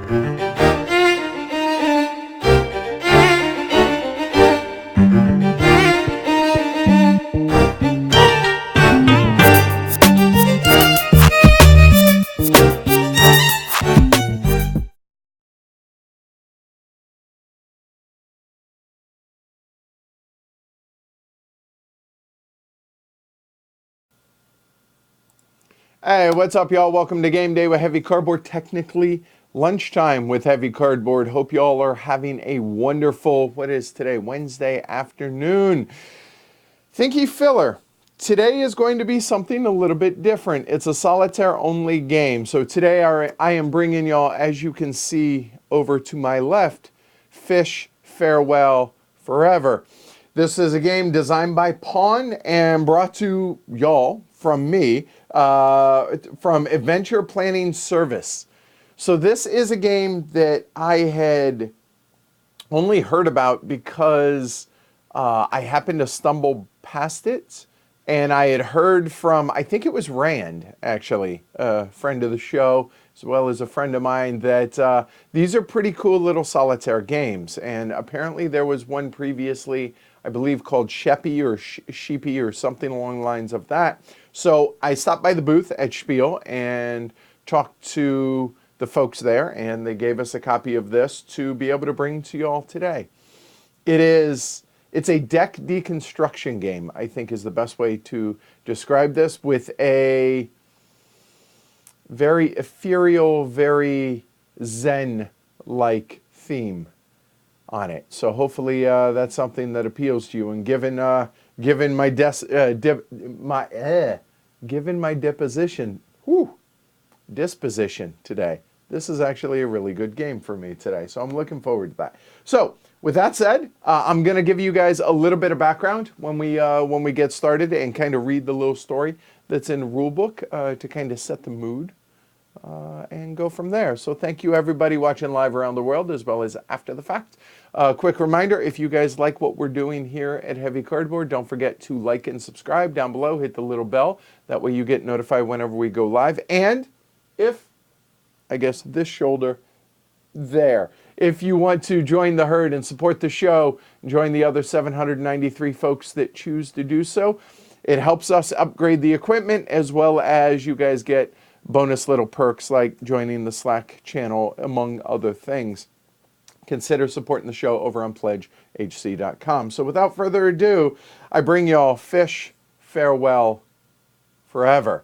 Hey, what's up, y'all? Welcome to Game Day with Heavy Cardboard. Technically, lunchtime with Heavy Cardboard. Hope y'all are having a wonderful, what is today, Wednesday afternoon. Thinky filler. Today is going to be something a little bit different. It's a solitaire-only game. So today I am bringing y'all, as you can see over to my left, Fish Farewell Forever. This is a game designed by Pawn and brought to y'all from me from Adventure Planning Service. So this is a game that I had only heard about because I happened to stumble past it, and I had heard from, I think it was Rand, actually, a friend of the show, as well as a friend of mine, that these are pretty cool little solitaire games. And apparently there was one previously, I believe, called Sheppy or Sheepy or something along the lines of that. So I stopped by the booth at Spiel and talked to the folks there, and they gave us a copy of this to be able to bring to y'all today. It's a deck deconstruction game, I think is the best way to describe this, with a very ethereal, very Zen-like theme on it. So hopefully that's something that appeals to you. And given my disposition today, this is actually a really good game for me today. So I'm looking forward to that. So with that said, I'm going to give you guys a little bit of background when we get started, and kind of read the little story that's in the rule book to kind of set the mood and go from there. So thank you, everybody watching live around the world as well as after the fact. Quick reminder, if you guys like what we're doing here at Heavy Cardboard, don't forget to like and subscribe down below. Hit the little bell. That way you get notified whenever we go live. And if, I guess, this shoulder there, if you want to join the herd and support the show, join the other 793 folks that choose to do so. It helps us upgrade the equipment, as well as you guys get bonus little perks like joining the Slack channel, among other things. Consider supporting the show over on pledgehc.com. So without further ado, I bring y'all Fish Farewell Forever.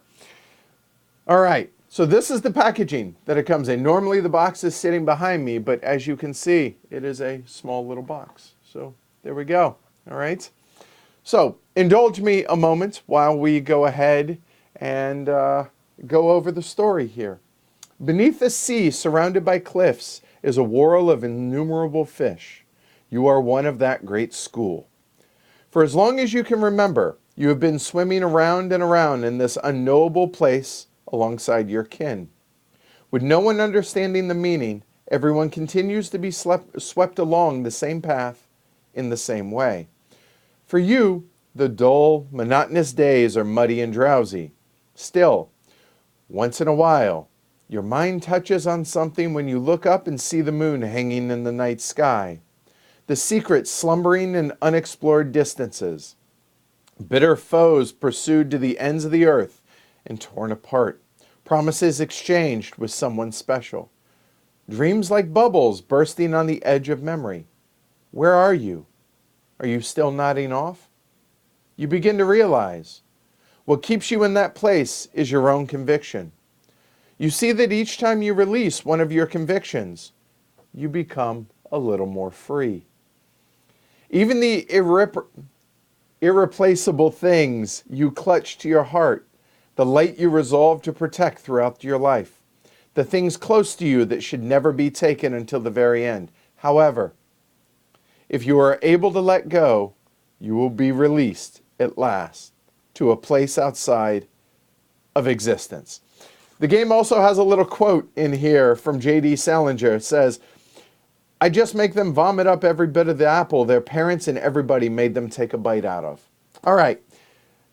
All right. So this is the packaging that it comes in. Normally the box is sitting behind me, but as you can see, it is a small little box. So there we go. All right. So indulge me a moment while we go ahead and go over the story here. Beneath the sea, surrounded by cliffs, is a whirl of innumerable fish. You are one of that great school. For as long as you can remember, you have been swimming around and around in this unknowable place alongside your kin. With no one understanding the meaning, everyone continues to be swept along the same path in the same way. For you, the dull, monotonous days are muddy and drowsy. Still, once in a while, your mind touches on something when you look up and see the moon hanging in the night sky. The secret slumbering in unexplored distances. Bitter foes pursued to the ends of the earth and torn apart. Promises exchanged with someone special. Dreams like bubbles bursting on the edge of memory. Where are you? Are you still nodding off? You begin to realize what keeps you in that place is your own conviction. You see that each time you release one of your convictions, you become a little more free. Even the irreplaceable things you clutch to your heart, the light you resolve to protect throughout your life, the things close to you that should never be taken until the very end. However, if you are able to let go, you will be released at last to a place outside of existence. The game also has a little quote in here from J.D. Salinger. It says, "I just make them vomit up every bit of the apple their parents and everybody made them take a bite out of." All right.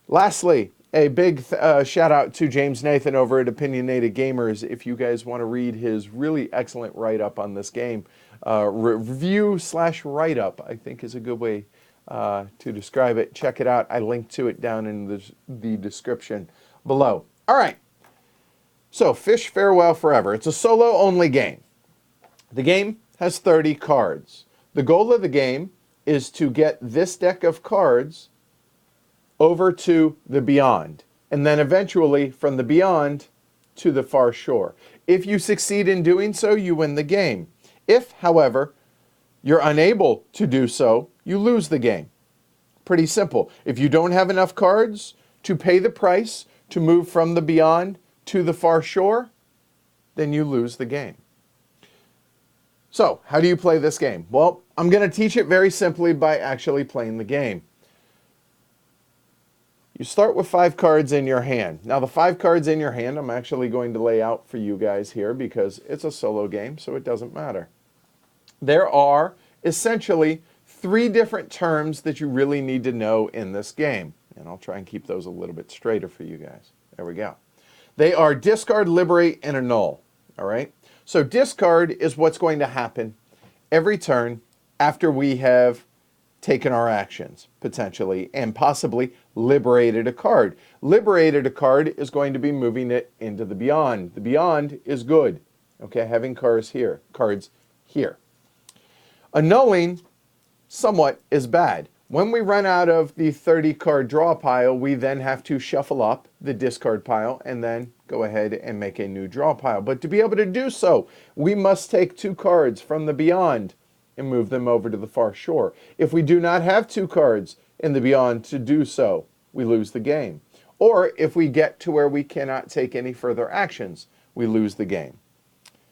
Lastly, A big shout out to James Nathan over at Opinionated Gamers. If you guys want to read his really excellent write-up on this game, review/write-up, I think is a good way to describe it. Check it out. I linked to it down in the description below. All right. So, Fish Farewell Forever. It's a solo-only game. The game has 30 cards. The goal of the game is to get this deck of cards over to the Beyond, and then eventually from the Beyond to the far shore. If you succeed in doing so, you win the game. If, however, you're unable to do so, you lose the game. Pretty simple. If you don't have enough cards to pay the price to move from the Beyond to the far shore, then you lose the game. So, how do you play this game? Well, I'm going to teach it very simply by actually playing the game. You start with 5 cards in your hand. Now, the 5 cards in your hand, I'm actually going to lay out for you guys here because it's a solo game, so it doesn't matter. There are essentially 3 different terms that you really need to know in this game. And I'll try and keep those a little bit straighter for you guys. There we go. They are discard, liberate, and annul. All right? So discard is what's going to happen every turn after we have taken our actions, potentially, and possibly liberated a card. Liberated a card is going to be moving it into the Beyond. The Beyond is good, okay, having cards here. Annulling somewhat is bad. When we run out of the 30 card draw pile, we then have to shuffle up the discard pile and then go ahead and make a new draw pile. But to be able to do so, we must take 2 cards from the Beyond and move them over to the far shore. If we do not have 2 cards in the Beyond to do so, we lose the game. Or if we get to where we cannot take any further actions, we lose the game.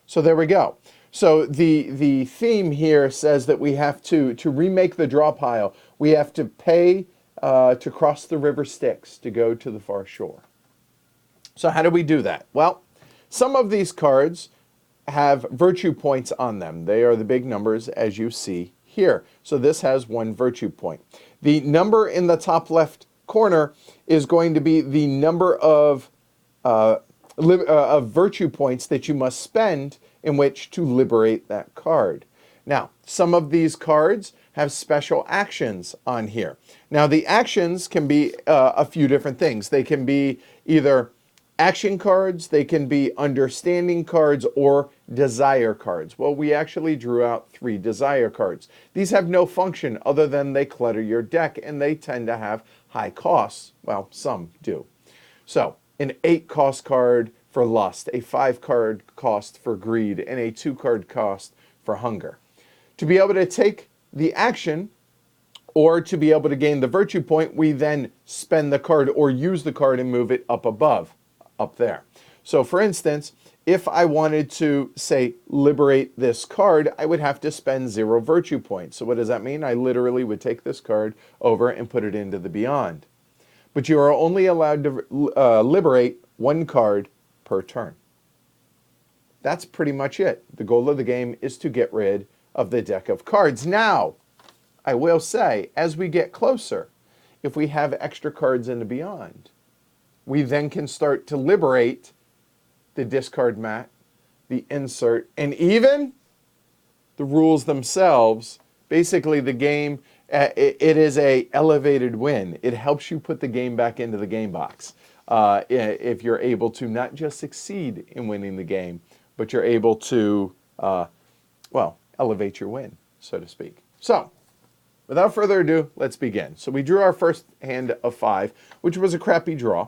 So there we go. So the theme here says that we have to remake the draw pile, we have to pay to cross the river Styx to go to the far shore. So how do we do that? Well, some of these cards have virtue points on them. They are the big numbers as you see here. So this has 1 virtue point. The number in the top left corner is going to be the number of virtue points that you must spend in which to liberate that card. Now, some of these cards have special actions on here. Now, the actions can be a few different things. They can be either action cards, they can be understanding cards, or desire cards. Well, we actually drew out 3 desire cards. These have no function other than they clutter your deck, and they tend to have high costs. Well, some do. So, an 8 cost card for lust, a 5 card cost for greed, and a 2 card cost for hunger. To be able to take the action, or to be able to gain the virtue point, we then spend the card or use the card and move it up above. Up there. So for instance, if I wanted to, say, liberate this card, I would have to spend 0 virtue points. So what does that mean? I literally would take this card over and put it into the Beyond. But you are only allowed to liberate 1 card per turn. That's pretty much it. The goal of the game is to get rid of the deck of cards. Now, I will say, as we get closer, if we have extra cards in the Beyond, we then can start to liberate the discard mat, the insert, and even the rules themselves. Basically, the game, it is a elevated win. It helps you put the game back into the game box. If you're able to not just succeed in winning the game, but you're able to, well, elevate your win, so to speak. So, without further ado, let's begin. So we drew our first hand of 5, which was a crappy draw.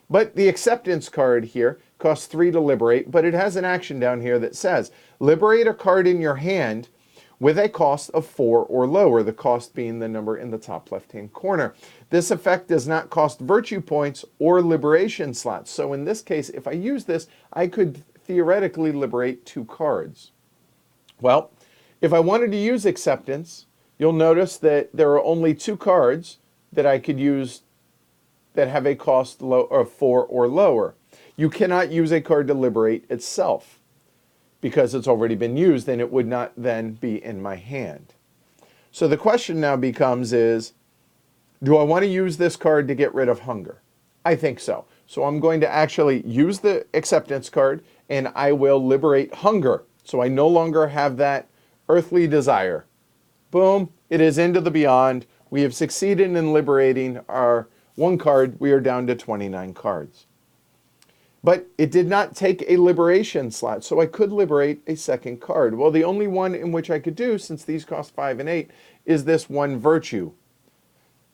But the acceptance card here costs 3 to liberate, but it has an action down here that says, liberate a card in your hand with a cost of 4 or lower, the cost being the number in the top left-hand corner. This effect does not cost virtue points or liberation slots. So in this case, if I use this, I could theoretically liberate 2 cards. Well, if I wanted to use acceptance, you'll notice that there are only 2 cards that I could use that have a cost of 4 or lower. You cannot use a card to liberate itself because it's already been used and it would not then be in my hand. So the question now becomes is, do I want to use this card to get rid of hunger? I think so. So I'm going to actually use the acceptance card, and I will liberate hunger. So I no longer have that earthly desire. Boom, it is into the beyond. We have succeeded in liberating our one card. We are down to 29 cards. But it did not take a liberation slot, so I could liberate a second card. Well, the only one in which I could do, since these cost 5 and 8, is this one virtue.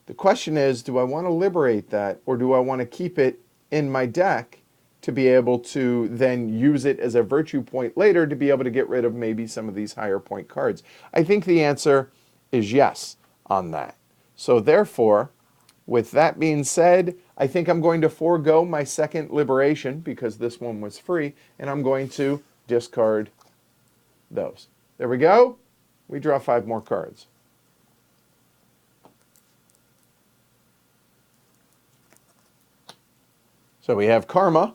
The question is, do I want to liberate that, or do I want to keep it in my deck to be able to then use it as a virtue point later to be able to get rid of maybe some of these higher point cards? I think the answer is yes on that. So therefore, with that being said, I think I'm going to forego my second liberation because this one was free, and I'm going to discard those. There we go. We draw 5 more cards. So we have Karma,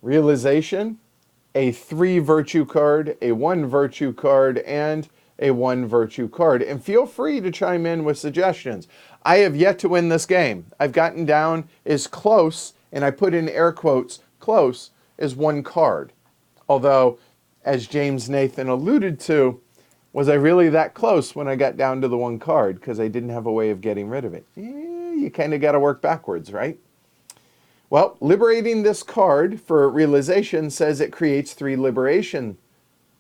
Realization, a 3 virtue card, a 1 virtue card, and a 1 virtue card. And feel free to chime in with suggestions. I have yet to win this game. I've gotten down as close, and I put in air quotes, close, as 1 card. Although, as James Nathan alluded to, was I really that close when I got down to the 1 card because I didn't have a way of getting rid of it? You kind of got to work backwards, right? Well, liberating this card for Realization says it creates 3 liberation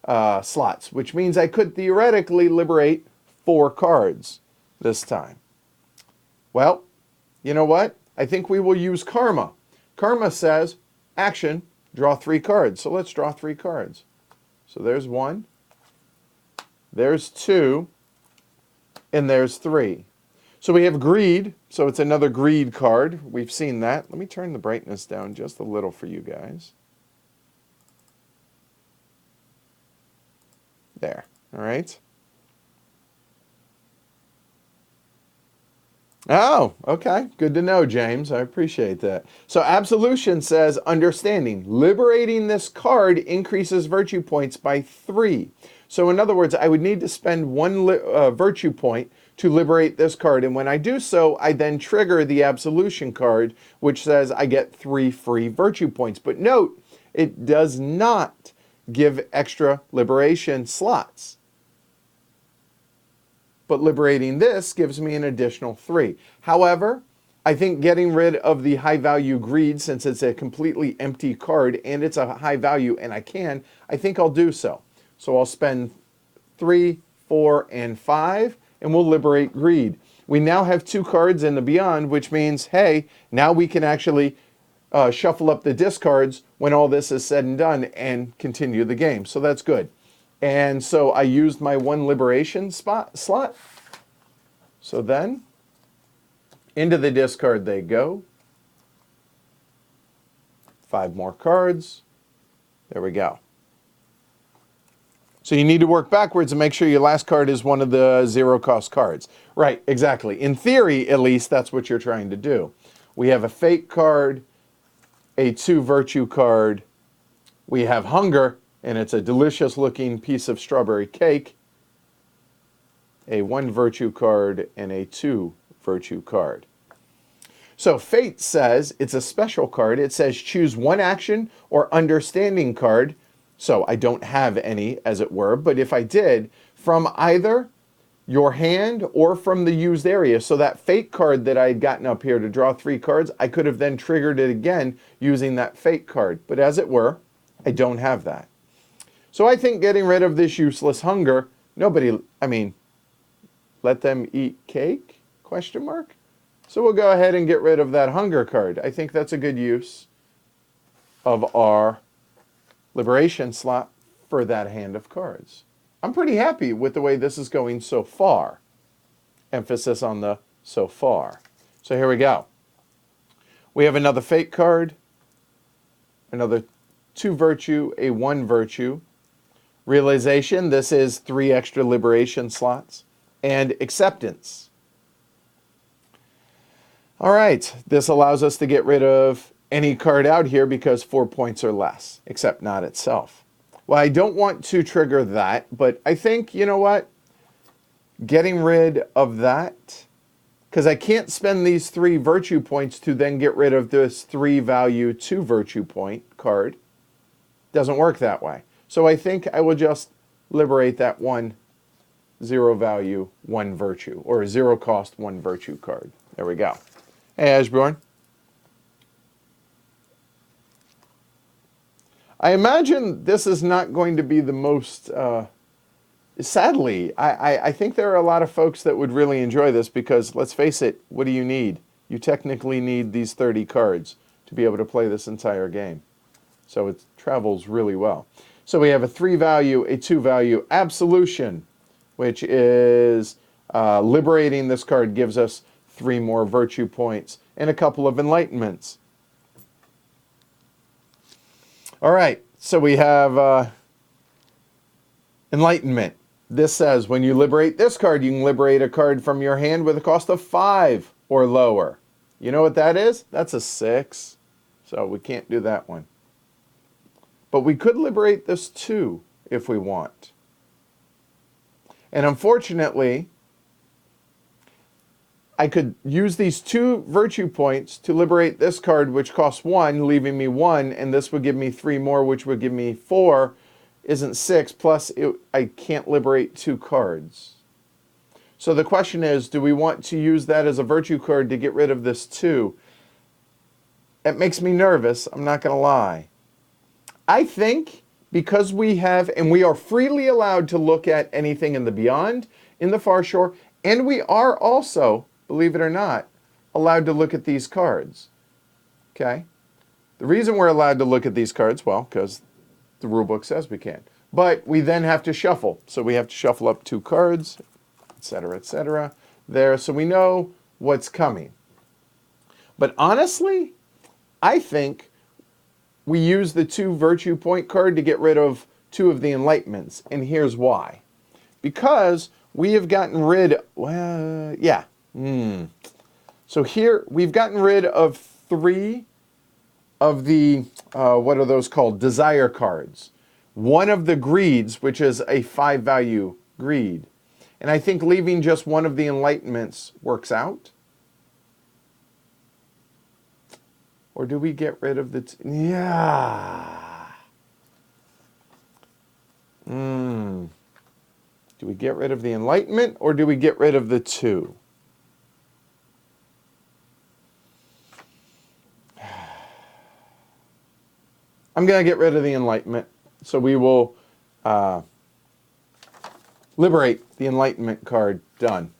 slots, which means I could theoretically liberate 4 cards this time. Well, you know what? I think we will use Karma. Karma says, action, draw 3 cards. So let's draw 3 cards. So there's 1, there's 2, and there's 3. So we have Greed, so it's another Greed card. We've seen that. Let me turn the brightness down just a little for you guys. There, all right. Oh, okay. Good to know, James. I appreciate that. So Absolution says, understanding. Liberating this card increases virtue points by 3. So in other words, I would need to spend 1 virtue point to liberate this card. And when I do so, I then trigger the Absolution card, which says I get 3 free virtue points. But note, it does not give extra liberation slots. But liberating this gives me an additional 3. However, I think getting rid of the high value Greed, since it's a completely empty card and it's a high value and I think I'll do so. So I'll spend 3, 4, and 5, and we'll liberate Greed. We now have 2 cards in the Beyond, which means, hey, now we can actually shuffle up the discards when all this is said and done and continue the game. So that's good. And so I used my 1 liberation slot. So then, into the discard they go. 5 more cards. There we go. So you need to work backwards and make sure your last card is one of the 0-cost cards. Right, exactly. In theory, at least, that's what you're trying to do. We have a Fate card, a 2 virtue card. We have Hunger, and it's a delicious-looking piece of strawberry cake. A 1 virtue card and a 2 virtue card. So Fate says it's a special card. It says choose 1 action or understanding card. So I don't have any, as it were, but if I did, from either your hand or from the used area. So that Fate card that I had gotten up here to draw 3 cards, I could have then triggered it again using that Fate card. But as it were, I don't have that. So I think getting rid of this useless Hunger, let them eat cake? Question mark? So we'll go ahead and get rid of that Hunger card. I think that's a good use of our liberation slot for that hand of cards. I'm pretty happy with the way this is going so far. Emphasis on the so far. So here we go. We have another Fate card, another 2 virtue, a 1 virtue. Realization, this is 3 extra liberation slots. And Acceptance. All right, this allows us to get rid of any card out here because 4 points or less, except not itself. Well, I don't want to trigger that, but I think, you know what? Getting rid of that because I can't spend these 3 virtue points to then get rid of this 3 value 2 virtue point card. Doesn't work that way. So I think I will just liberate that 1 0 value 1 virtue, or a 0 cost 1 virtue card. There we go. Hey, Ashbourne. I imagine this is not going to be the most, sadly, I think there are a lot of folks that would really enjoy this because, let's face it, what do you need? You technically need these 30 cards to be able to play this entire game. So it travels really well. So we have a 3 value, a 2 value absolution, which is liberating this card gives us 3 more virtue points and a couple of enlightenments. All right, so we have enlightenment. This says when you liberate this card, you can liberate a card from your hand with a cost of 5 or lower. You know what that is? That's a 6. So we can't do that one. But we could liberate this too if we want. And unfortunately, I could use these 2 virtue points to liberate this card, which costs 1, leaving me 1, and this would give me 3 more, which would give me 4, isn't 6, plus I can't liberate 2 cards. So the question is, do we want to use that as a virtue card to get rid of this 2? It makes me nervous, I'm not going to lie. I think because we have, and we are freely allowed to look at anything in the Beyond, in the Far Shore, and we are also, believe it or not, allowed to look at these cards. Okay? The reason we're allowed to look at these cards, well, because the rulebook says we can. But we then have to shuffle. So we have to shuffle up 2 cards, etc., there, so we know what's coming. But honestly, I think we use the 2 virtue point card to get rid of 2 of the enlightenments. And here's why. Because we have gotten rid, So here, we've gotten rid of 3 of the, what are those called? Desire cards. 1 of the greeds, which is a 5 value greed. And I think leaving just 1 of the enlightenments works out. Or do we get rid of the, Do we get rid of the enlightenment or do we get rid of the 2? I'm going to get rid of the enlightenment. So we will liberate the enlightenment card. Done.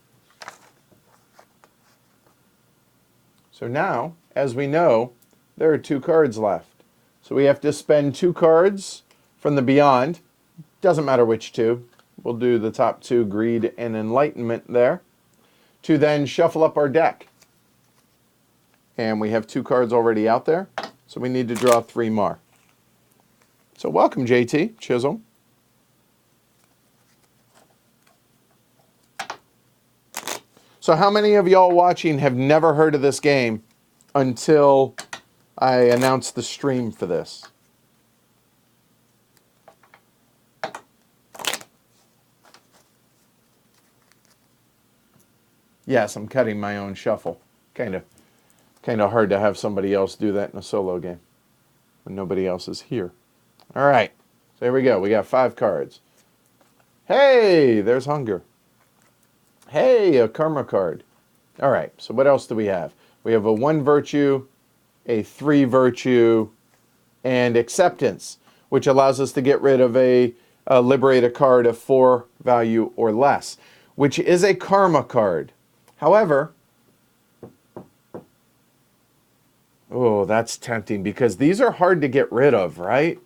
So now, as we know, there are 2 cards left. So we have to spend 2 cards from the Beyond. Doesn't matter which 2. We'll do the top 2, Greed and Enlightenment there, to then shuffle up our deck. And we have 2 cards already out there, so we need to draw 3 more. So welcome, JT Chisholm. So how many of y'all watching have never heard of this game until I announced the stream for this? Yes, I'm cutting my own shuffle. Kind of hard to have somebody else do that in a solo game when nobody else is here. All right, so here we go. We got 5 cards. Hey, there's Hunger. Hey, a Karma card. All right, so what else do we have? We have a 1 virtue, a 3 virtue, and Acceptance, which allows us to get rid of liberate a card of 4 value or less, which is a Karma card. However, oh, that's tempting because these are hard to get rid of, right?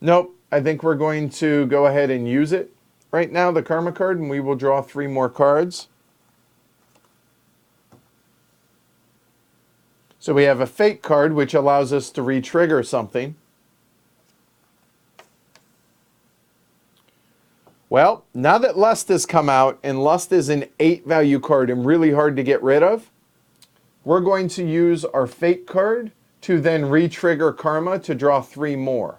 Nope, I think we're going to go ahead and use it right now, the Karma card, and we will draw 3 more cards. So we have a Fate card, which allows us to re-trigger something. Well, now that Lust has come out, and Lust is an 8 value card and really hard to get rid of, we're going to use our Fate card to then re-trigger Karma to draw 3 more.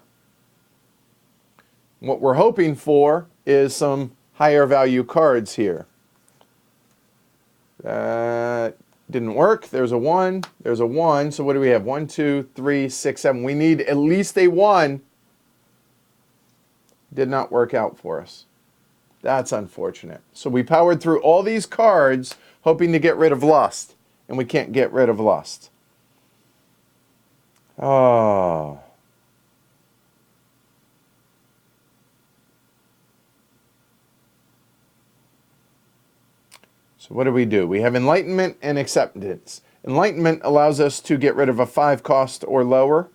What we're hoping for is some higher value cards here. That didn't work. There's a 1. There's a 1. So what do we have? 1, 2, 3, 6, 7. We need at least a 1. Did not work out for us. That's unfortunate. So we powered through all these cards hoping to get rid of lust. And we can't get rid of lust. Oh. So what do? We have enlightenment and acceptance. Enlightenment allows us to get rid of a 5 cost or lower.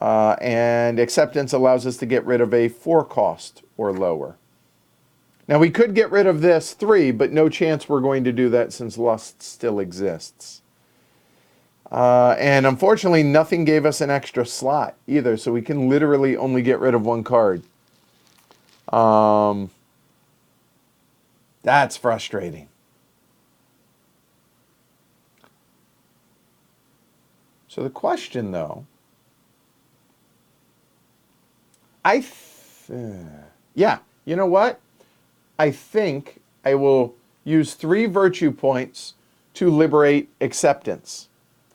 And acceptance allows us to get rid of a 4 cost or lower. Now we could get rid of this 3, but no chance we're going to do that since lust still exists. And unfortunately, nothing gave us an extra slot either, so we can literally only get rid of 1 card. That's frustrating. So the question, though, yeah, you know what? I think I will use 3 virtue points to liberate acceptance.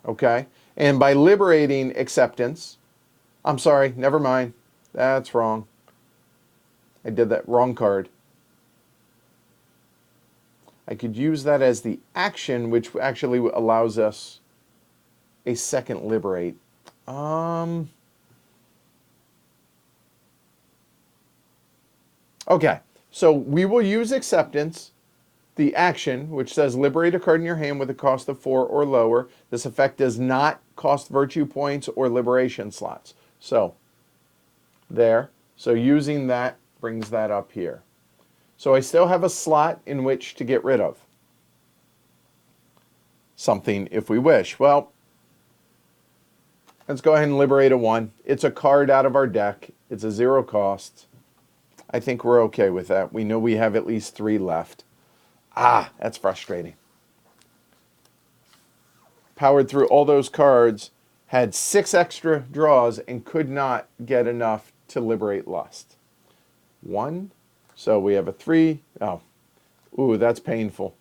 Okay? And by liberating acceptance, I'm sorry, never mind. That's wrong. I did that wrong card. I could use that as the action, which actually allows us a second liberate. Okay, so we will use acceptance, the action, which says liberate a card in your hand with a cost of 4 or lower. This effect does not cost virtue points or liberation slots. So, there. So using that brings that up here. So I still have a slot in which to get rid of something if we wish. Well, let's go ahead and liberate a 1. It's a card out of our deck. It's a 0 cost. I think we're okay with that. We know we have at least 3 left. Ah, that's frustrating. Powered through all those cards, had 6 extra draws, and could not get enough to liberate lust. 1. So we have a 3. Oh, ooh, that's painful.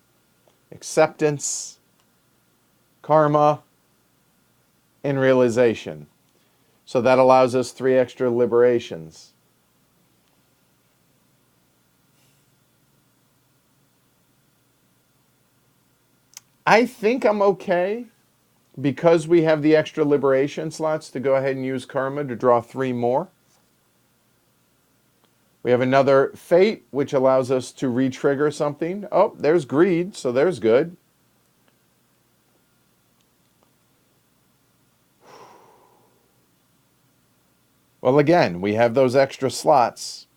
Acceptance, karma, and realization. So that allows us 3 extra liberations. I think I'm okay because we have the extra liberation slots to go ahead and use karma to draw 3 more. We have another fate, which allows us to re-trigger something. Oh, there's greed, so there's good. Well, again, we have those extra slots,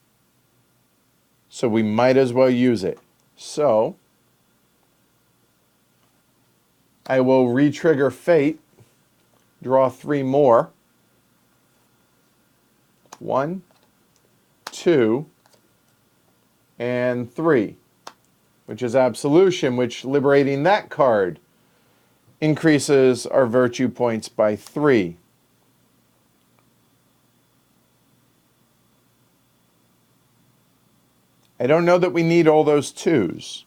so we might as well use it. So I will re-trigger fate, draw 3 more. 1, 2, and 3, which is absolution, which liberating that card increases our virtue points by 3. I don't know that we need all those 2s.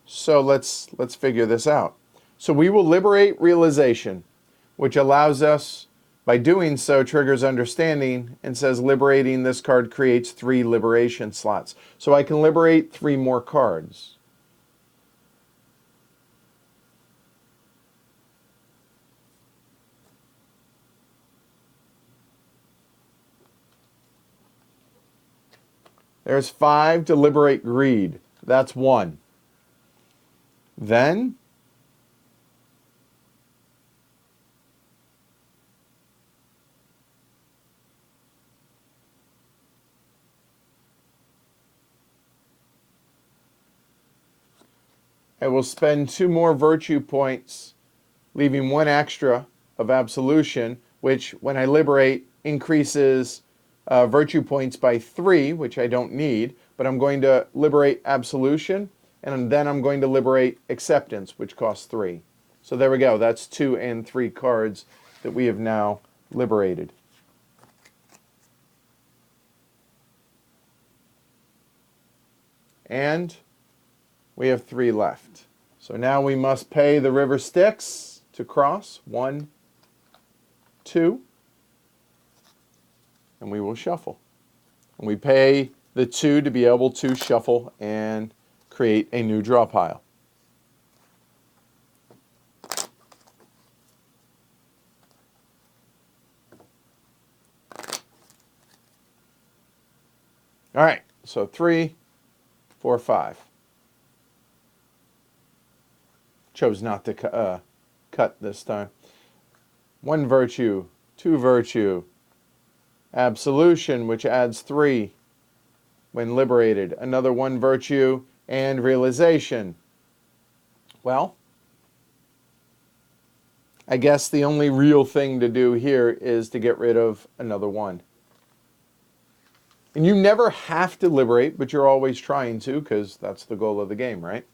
So let's figure this out. So we will liberate realization, which allows us, by doing so, triggers understanding and says liberating this card creates 3 liberation slots. So I can liberate 3 more cards. There's 5 to liberate greed. That's 1. Then I will spend 2 more virtue points, leaving 1 extra of absolution, which when I liberate increases virtue points by 3, which I don't need, but I'm going to liberate absolution, and then I'm going to liberate acceptance, which costs 3. So there we go. That's 2 and 3 cards that we have now liberated. And we have 3 left. So now we must pay the river Styx to cross. 1, 2. And we will shuffle. And we pay the 2 to be able to shuffle and create a new draw pile. All right, so 3, 4, 5. Chose not to cut this time. 1 virtue, 2 virtue. Absolution, which adds 3 when liberated. Another 1 virtue and realization. Well, I guess the only real thing to do here is to get rid of another 1. And you never have to liberate, but you're always trying to, because that's the goal of the game, right?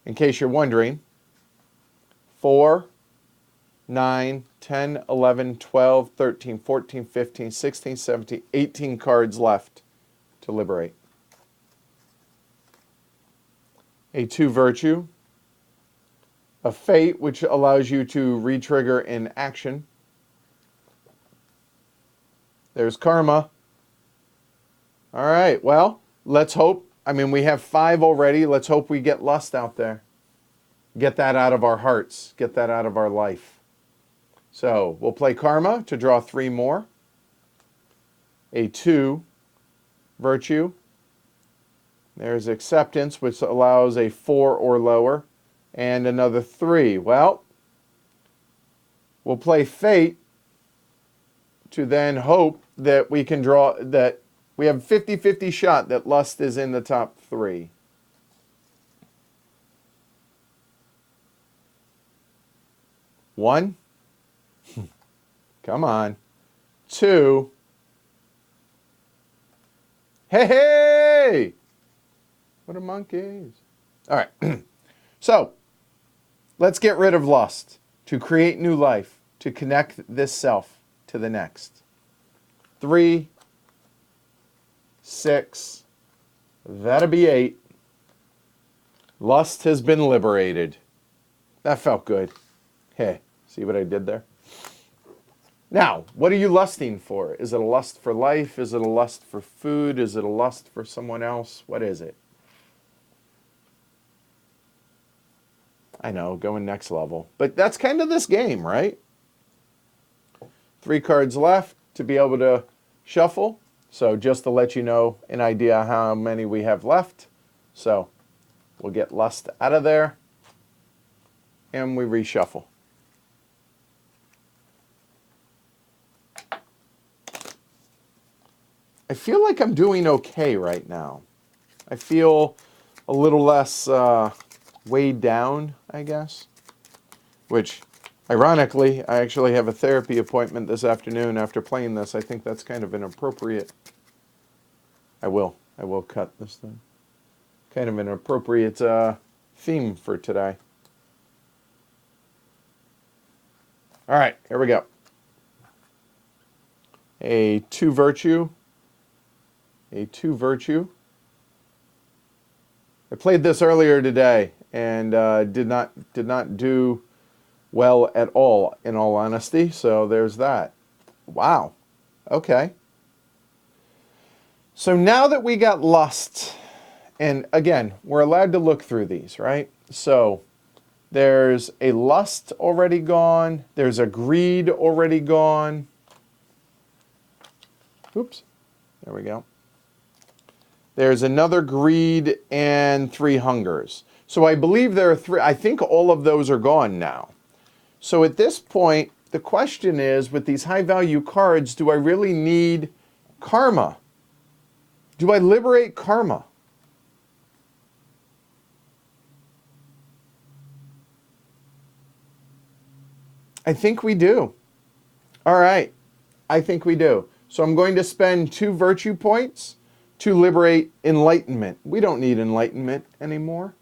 In case you're wondering, 4, 9, 10, 11, 12, 13, 14, 15, 16, 17, 18 cards left to liberate. A 2 virtue. A fate, which allows you to re-trigger in action. There's karma. All right, well, let's hope. I mean, we have 5 already. Let's hope we get lust out there. Get that out of our hearts. Get that out of our life. So we'll play karma to draw 3 more. A 2 virtue. There's acceptance, which allows a 4 or lower. And another 3. Well, we'll play fate to then hope that we can draw, that we have 50-50 shot that lust is in the top 3. One. Come on. 2. Hey, hey! What are monkeys? All right. So, let's get rid of lust to create new life, to connect this self to the next. 3, 6, that'll be 8. Lust has been liberated. That felt good. Hey, see what I did there? Now, what are you lusting for? Is it a lust for life? Is it a lust for food? Is it a lust for someone else? What is it? I know, going next level. But that's kind of this game, right? 3 cards left to be able to shuffle. So just to let you know an idea how many we have left. So we'll get lust out of there. And we reshuffle. I feel like I'm doing okay right now. I feel a little less weighed down, I guess. Which, ironically, I actually have a therapy appointment this afternoon after playing this. I think that's kind of an appropriate... I will cut this thing. Kind of an appropriate theme for today. All right, here we go. A 2 virtue. A 2 virtue. I played this earlier today and did not do well at all, in all honesty. So there's that. Wow. Okay. So now that we got lust, and again, we're allowed to look through these, right? So there's a lust already gone. There's a greed already gone. Oops. There we go. There's another greed and 3 hungers. So I believe there are 3. I think all of those are gone now. So at this point, the question is, with these high value cards, do I really need karma? Do I liberate karma? I think we do. All right. I think we do. So I'm going to spend 2 virtue points to liberate enlightenment. We don't need enlightenment anymore.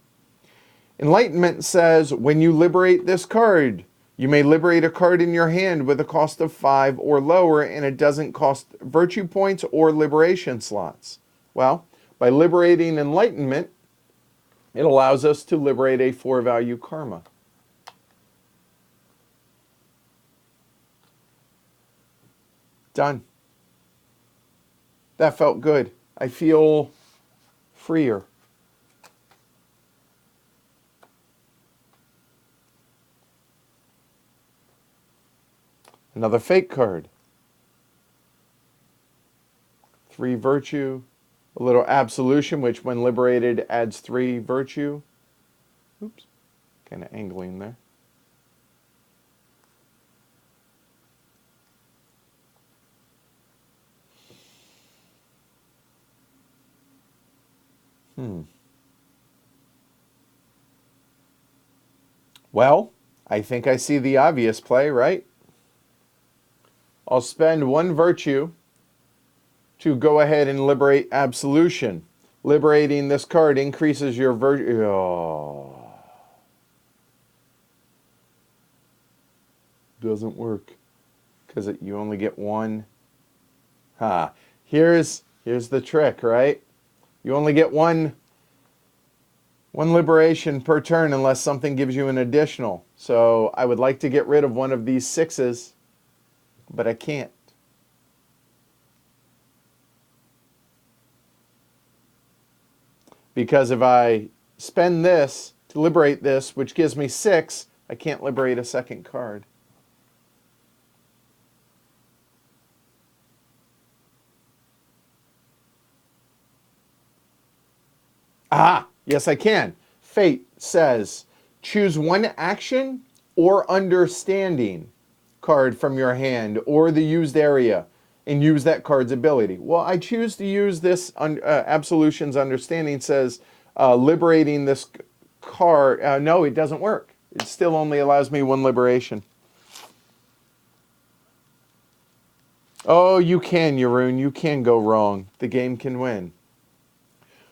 Enlightenment says when you liberate this card, You may liberate a card in your hand with a cost of 5 or lower, and it doesn't cost virtue points or liberation slots. Well, by liberating Enlightenment, it allows us to liberate a 4-value karma. Done. That felt good. I feel freer. Another fake card. 3 virtue. A little absolution, which when liberated adds 3 virtue. Oops. Kind of angling there. Well, I think I see the obvious play, right? I'll spend 1 virtue to go ahead and liberate absolution. Liberating this card increases your virtue. Oh. Doesn't work. Because you only get 1. Here's the trick, right? You only get one liberation per turn unless something gives you an additional. So I would like to get rid of one of these 6s, but I can't. Because if I spend this to liberate this, which gives me 6, I can't liberate a second card. Yes, I can. Fate says, choose 1 action or understanding card from your hand or the used area and use that card's ability. Well, I choose to use this. Absolution's understanding says liberating this card. No, it doesn't work. It still only allows me 1 liberation. Oh, you can, Jeroen. You can go wrong. The game can win.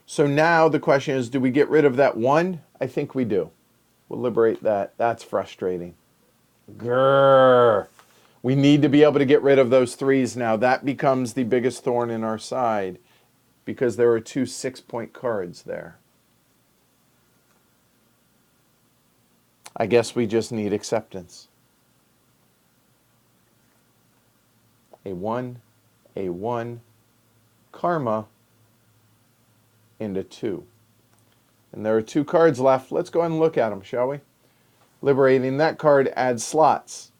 So now the question is, do we get rid of that 1? I think we do. We'll liberate that. That's frustrating. Grrr. We need to be able to get rid of those 3s now. That becomes the biggest thorn in our side because there are 2 6-point cards there. I guess we just need acceptance. A 1, karma, and a 2. And there are 2 cards left. Let's go ahead and look at them, shall we? Liberating that card adds slots.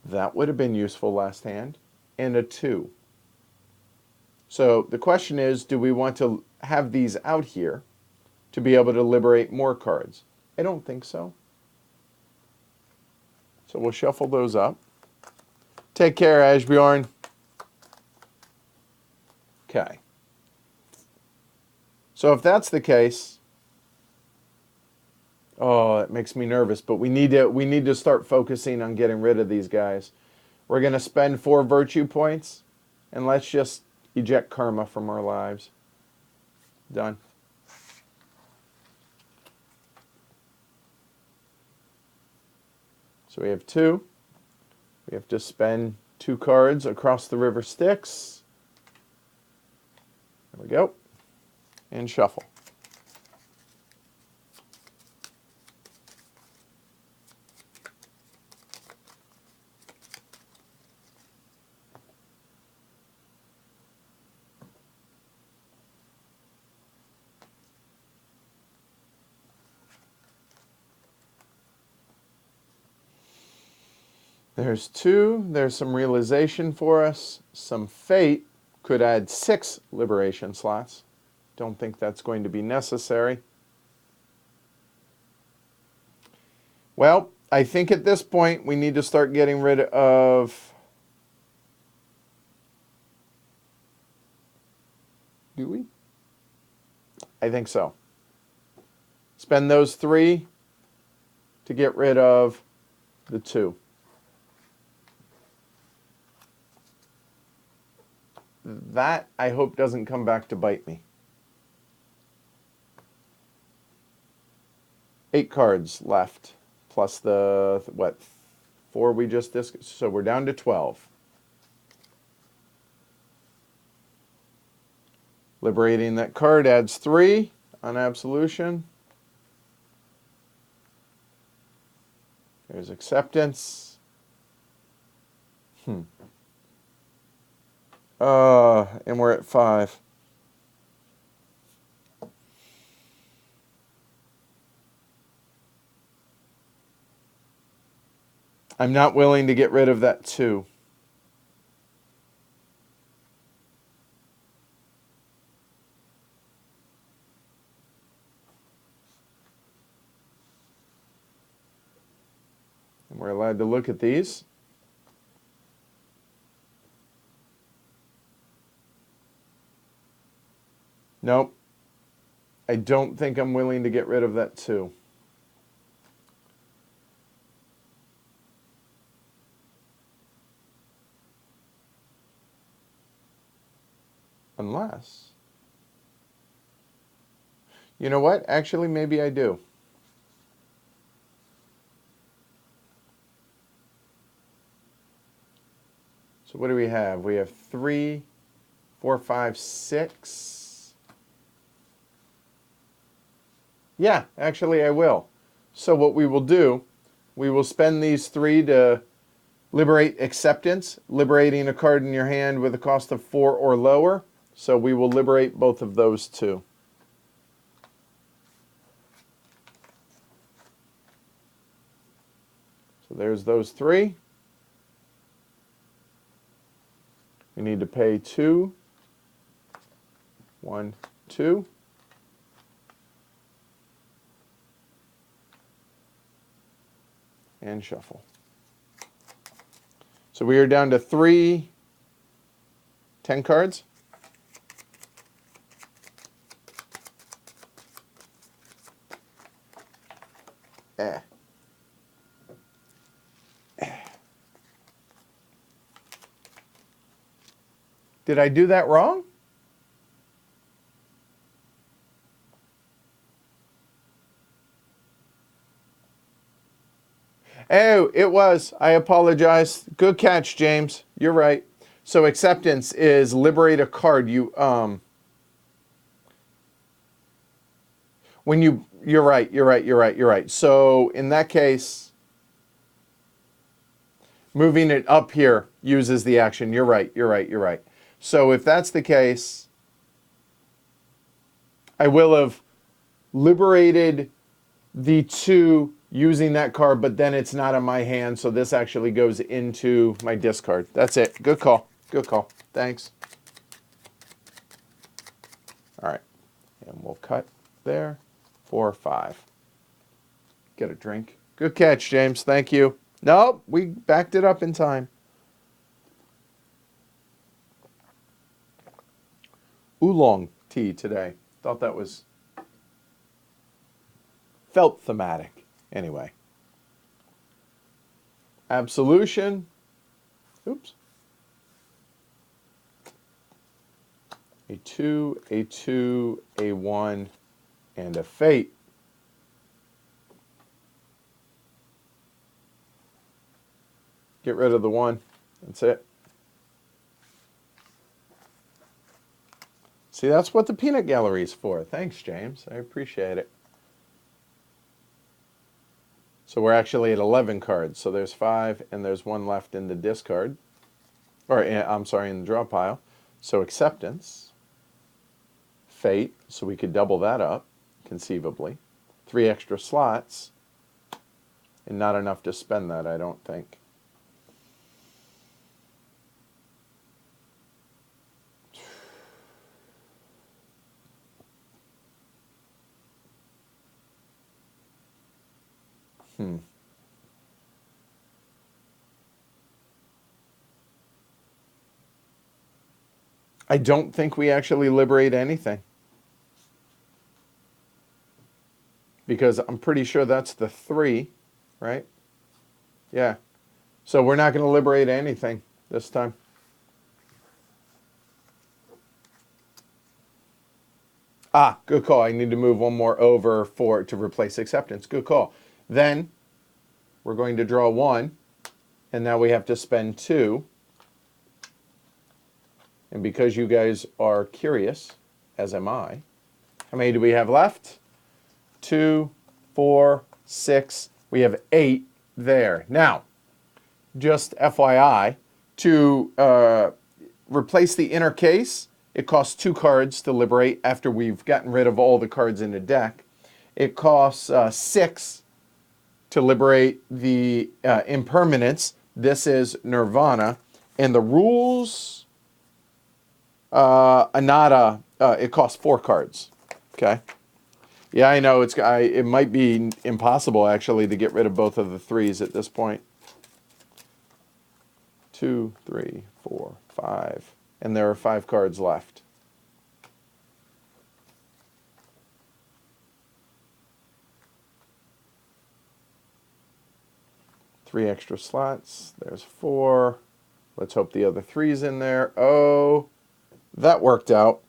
That would have been useful last hand. And a 2. So the question is, do we want to have these out here to be able to liberate more cards? I don't think so. So we'll shuffle those up. Take care, Ashbjorn. Okay. So if that's the case, oh, it makes me nervous, but we need to start focusing on getting rid of these guys. We're going to spend 4 virtue points, and let's just eject karma from our lives. Done. So we have 2. We have to spend 2 cards across the river Styx. There we go. And shuffle. There's 2. There's some realization for us. Some fate could add 6 liberation slots. Don't think that's going to be necessary. Well, I think at this point we need to start getting rid of... Do we? I think so. Spend those 3 to get rid of the 2. That, I hope, doesn't come back to bite me. 8 cards left, plus the, what, 4 we just discussed. So we're down to 12. Liberating that card adds 3 on absolution. There's acceptance. And we're at 5. I'm not willing to get rid of that 2. And we're allowed to look at these. Nope. I don't think I'm willing to get rid of that 2. Unless, you know what? Actually, maybe I do. So what do we have? We have 3, 4, 5, 6. Yeah, actually I will. So what we will do, we will spend these 3 to liberate acceptance, liberating a card in your hand with a cost of 4 or lower. So we will liberate both of those 2. So there's those 3. We need to pay 2. 1, 2. And shuffle. So we are down to 3 10 cards. Did I do that wrong? Oh, it was. I apologize. Good catch, James. You're right. So acceptance is liberate a card. You're right. So in that case, moving it up here uses the action. You're right. So if that's the case, I will have liberated the 2 using that card, but then it's not in my hand, so this actually goes into my discard. That's it. Good call. Thanks. All right. And we'll cut there. 4, 5. Get a drink. Good catch, James. Thank you. Nope, we backed it up in time. Oolong tea today. Thought that felt thematic. Anyway. Absolution. Oops. A 2, a 2, a 1, and a fate. Get rid of the 1. That's it. See, that's what the peanut gallery is for. Thanks, James. I appreciate it. So we're actually at 11 cards. So there's 5, and there's 1 left in the discard. Or, I'm sorry, in the draw pile. So acceptance. Fate. So we could double that up, conceivably. 3 extra slots. And not enough to spend that, I don't think. I don't think we actually liberate anything. Because I'm pretty sure that's the 3, right? Yeah. So we're not going to liberate anything this time. Ah, good call. I need to move 1 more over to replace acceptance. Good call. Then we're going to draw 1. And now we have to spend 2. And because you guys are curious, as am I, how many do we have left? 2, 4, 6. We have 8 there. Now, just FYI, to replace the inner case, it costs 2 cards to liberate after we've gotten rid of all the cards in the deck. It costs 6 to liberate the impermanence. This is Nirvana. And the rules, Anata, it costs 4 cards. Okay? Yeah, I know it might be impossible actually to get rid of both of the 3s at this point. 2, 3, 4, 5. And there are 5 cards left. Three extra slots. There's 4. Let's hope the other 3's in there. Oh, that worked out.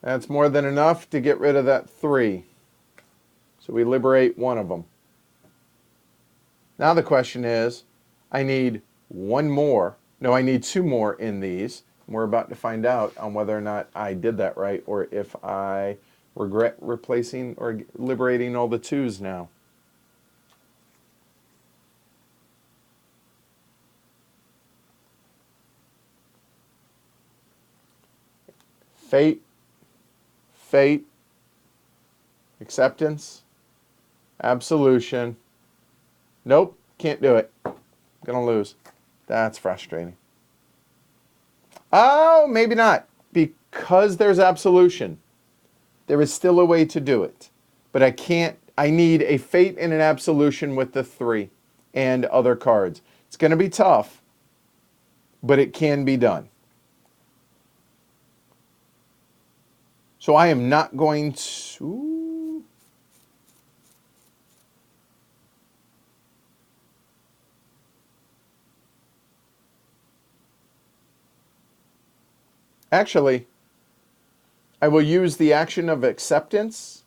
That's more than enough to get rid of that 3. So we liberate one of them. Now the question is, I need 1 more. No, I need 2 more in these. We're about to find out on whether or not I did that right or if I regret replacing or liberating all the 2's now. Fate, fate, acceptance, absolution. Nope, can't do it. Gonna lose. That's frustrating. Oh, maybe not. Because there's absolution, there is still a way to do it. But I can't, I need a fate and an absolution with the 3 and other cards. It's going to be tough, but it can be done. So I am not going to... Actually, I will use the action of acceptance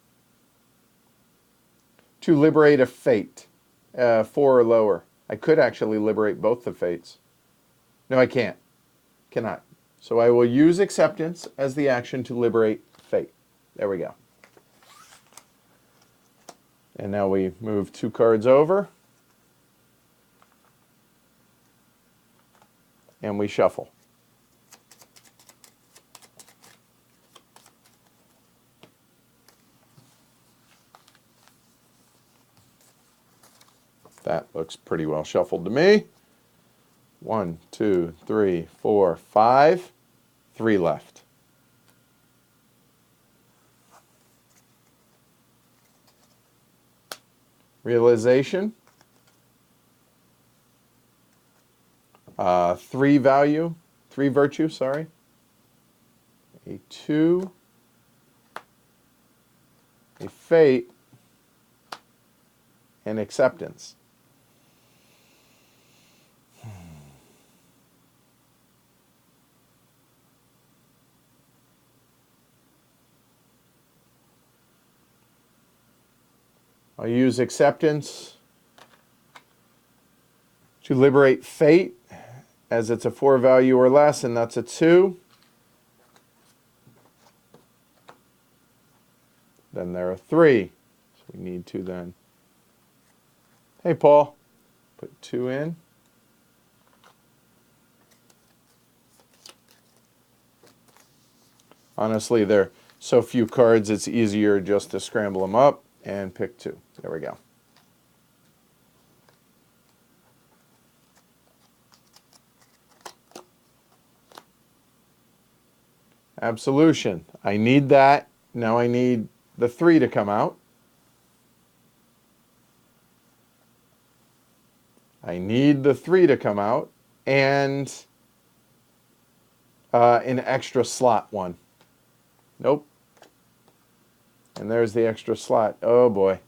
to liberate a fate, 4 or lower. I could actually liberate both the fates. No, I can't. Cannot. So I will use acceptance as the action to liberate fate. There we go. And now we move 2 cards over. And we shuffle. That looks pretty well shuffled to me. 1, 2, 3, 4, 5. 3 left. Realization. 3 value. 3 virtue, sorry. A 2. A fate. And acceptance. I'll use acceptance to liberate fate, as it's a 4 value or less, and that's a 2. Then there are 3. So we need to then. Hey, Paul, put 2 in. Honestly, there are so few cards, it's easier just to scramble them up and pick 2. There we go. Absolution. I need that. Now I need the 3 to come out. I need the 3 to come out. And an extra slot 1. Nope. And there's the extra slot. Oh boy.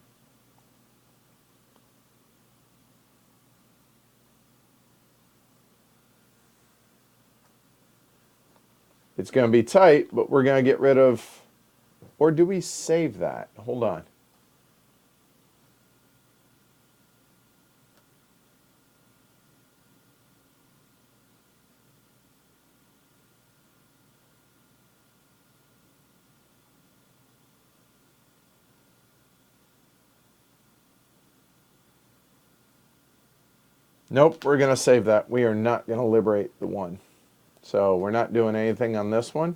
It's going to be tight, but we're going to get rid of... Or do we save that? Hold on. Nope, we're going to save that. We are not going to liberate the 1. So we're not doing anything on this one.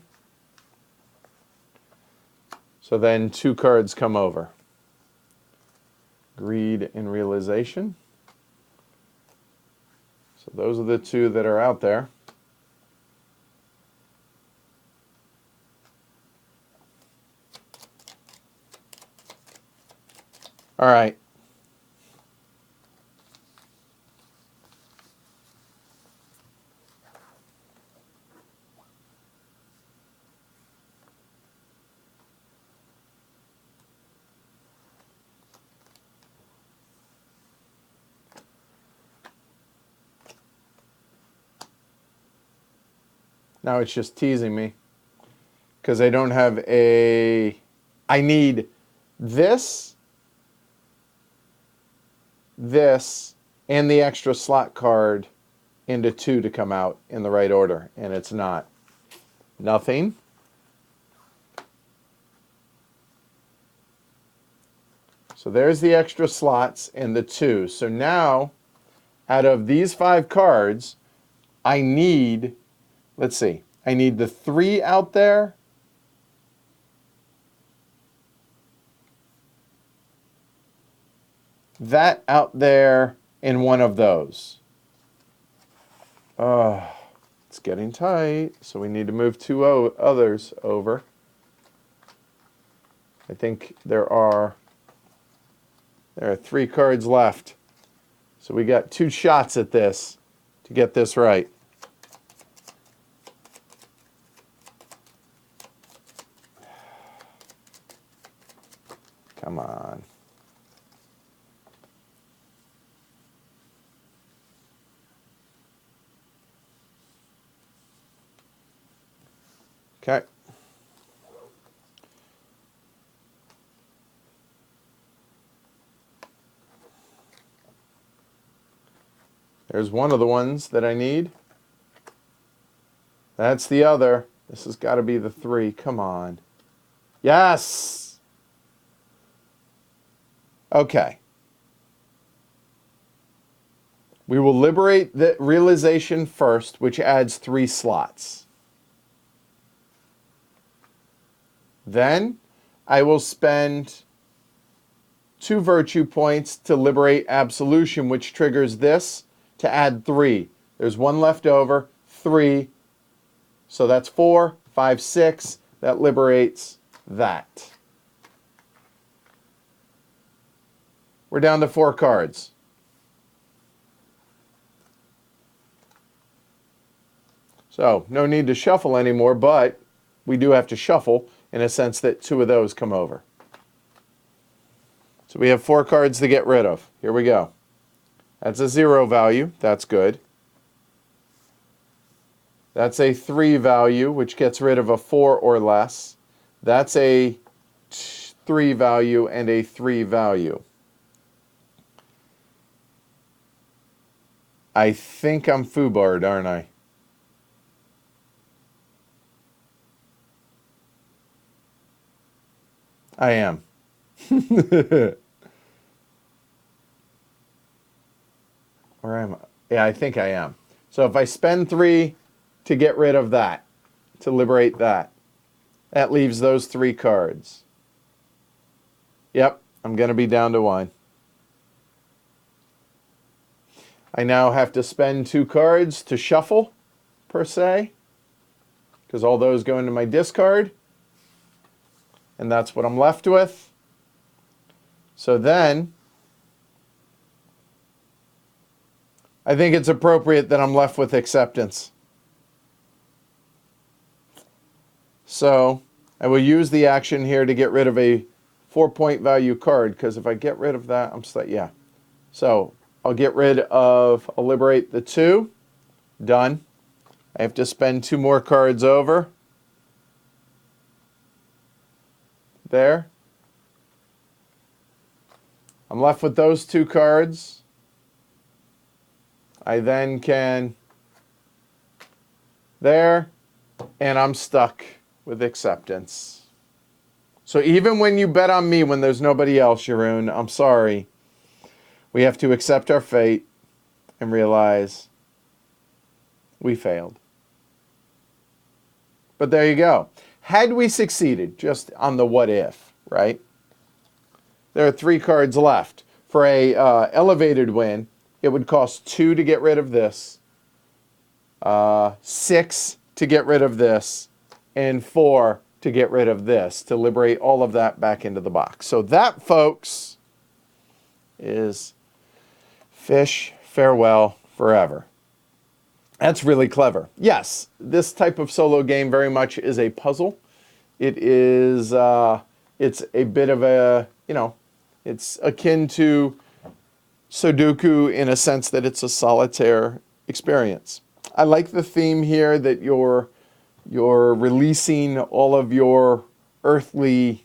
So then 2 cards come over. Greed and realization. So those are the 2 that are out there. All right. Now it's just teasing me because I don't have a... I need this, and the extra slot card into 2 to come out in the right order, and it's not. Nothing. So there's the extra slots and the 2. So now, out of these 5 cards, I need... Let's see. I need the 3 out there. That out there in one of those. It's getting tight. So we need to move 2 others over. I think there are 3 cards left. So we got 2 shots at this to get this right. Come on. Okay. There's one of the ones that I need. That's the other. This has got to be the 3. Come on. Yes! Okay. We will liberate the realization first, which adds 3 slots. Then I will spend 2 virtue points to liberate absolution, which triggers this to add 3. There's 1 left over, 3. So that's 4, 5, 6. That liberates that. We're down to 4 cards. So no need to shuffle anymore, but we do have to shuffle in a sense that 2 of those come over. So we have 4 cards to get rid of. Here we go. That's a 0 value. That's good. That's a 3 value, which gets rid of a 4 or less. That's a 3 value and a 3 value. I think I'm foobarred, aren't I? I am. Where am I? Yeah, I think I am. So if I spend 3 to get rid of that, to liberate that, that leaves those 3 cards. Yep, I'm going to be down to 1. I now have to spend 2 cards to shuffle, per se, because all those go into my discard. And that's what I'm left with. So then, I think it's appropriate that I'm left with acceptance. So I will use the action here to get rid of a 4-point value card, because if I get rid of that, yeah. So I'll liberate the 2. Done. I have to spend 2 more cards over. There. I'm left with those 2 cards. I then can... There. And I'm stuck with acceptance. So even when you bet on me when there's nobody else, Jeroen, I'm sorry. We have to accept our fate. and realize we failed. But there you go. Had we succeeded, just on the what if, right? There are 3 cards left. For a elevated win, it would cost 2 to get rid of this, 6 to get rid of this, and 4 to get rid of this, to liberate all of that back into the box. So that, folks, is Fish Farewell Forever. That's really clever. Yes, this type of solo game very much is a puzzle. It is, it's a bit of a, it's akin to Sudoku in a sense that it's a solitaire experience. I like the theme here that you're releasing all of your earthly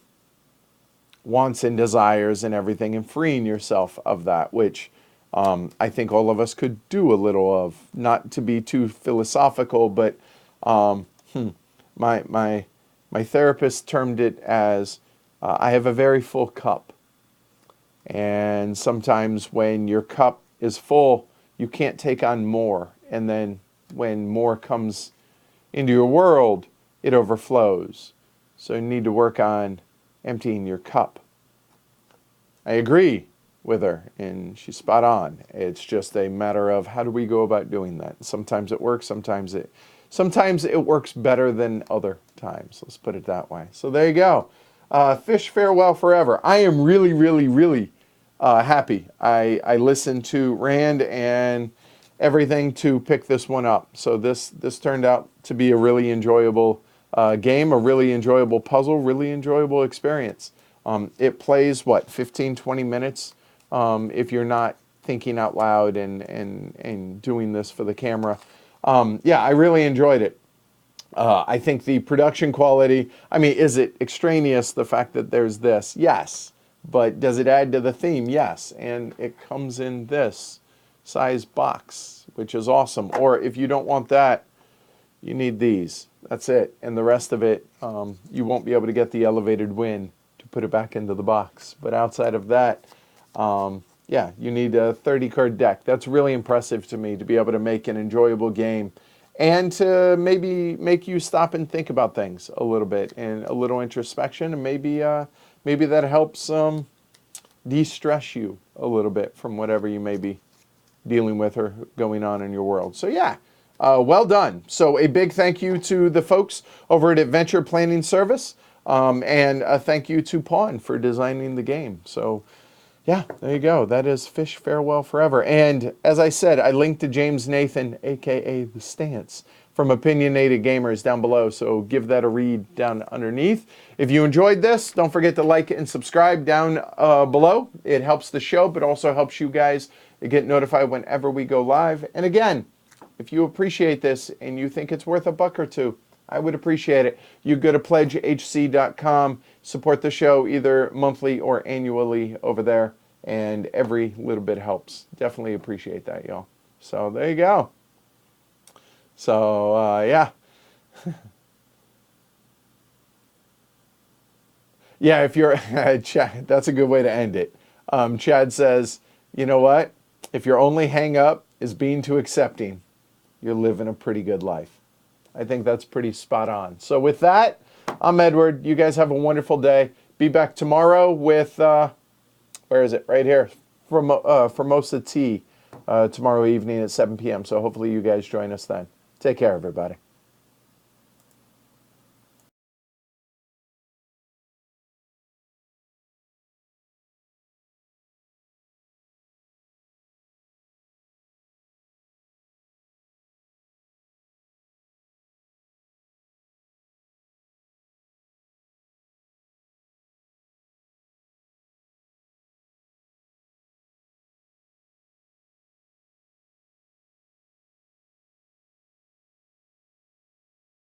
wants and desires and everything and freeing yourself of that, which I think all of us could do a little of. Not to be too philosophical, but my therapist termed it as I have a very full cup. And sometimes when your cup is full, you can't take on more. And then when more comes into your world, it overflows. So you need to work on emptying your cup. I agree with her, and she's spot on. It's just a matter of how do we go about doing that. Sometimes it works, sometimes it works better than other times. Let's put it that way. So there you go. Fish Farewell Forever. I am really, really, really happy. I listened to Rand and everything to pick this one up. So this turned out to be a really enjoyable game, a really enjoyable puzzle, really enjoyable experience. It plays, 15, 20 minutes if you're not thinking out loud and doing this for the camera. Yeah, I really enjoyed it. I think the production quality, is it extraneous, the fact that there's this? Yes. But does it add to the theme? Yes. And it comes in this size box, which is awesome. Or if you don't want that, you need these. That's it. And the rest of it, you won't be able to get the elevated win to put it back into the box. But outside of that, yeah, you need a 30-card deck. That's really impressive to me, to be able to make an enjoyable game and to maybe make you stop and think about things a little bit and a little introspection, and maybe that helps de-stress you a little bit from whatever you may be dealing with or going on in your world. So yeah, well done. So a big thank you to the folks over at Adventure Planning Service, and a thank you to Pawn for designing the game. So yeah, there you go. That is Fish Farewell Forever. And as I said, I linked to James Nathan, a.k.a. The Stance, from Opinionated Gamers down below. So give that a read down underneath. If you enjoyed this, don't forget to like and subscribe down below. It helps the show, but also helps you guys get notified whenever we go live. And again, if you appreciate this and you think it's worth $1 or $2, I would appreciate it. You go to pledgehc.com, support the show either monthly or annually over there, and every little bit helps. Definitely appreciate that, y'all. So there you go. So, yeah. Yeah, if you're, Chad, that's a good way to end it. Chad says, you know what? If your only hang up is being too accepting, you're living a pretty good life. I think that's pretty spot on. So with that, I'm Edward. You guys have a wonderful day. Be back tomorrow with, where is it? Right here. Formosa Tea tomorrow evening at 7 p.m. So hopefully you guys join us then. Take care, everybody.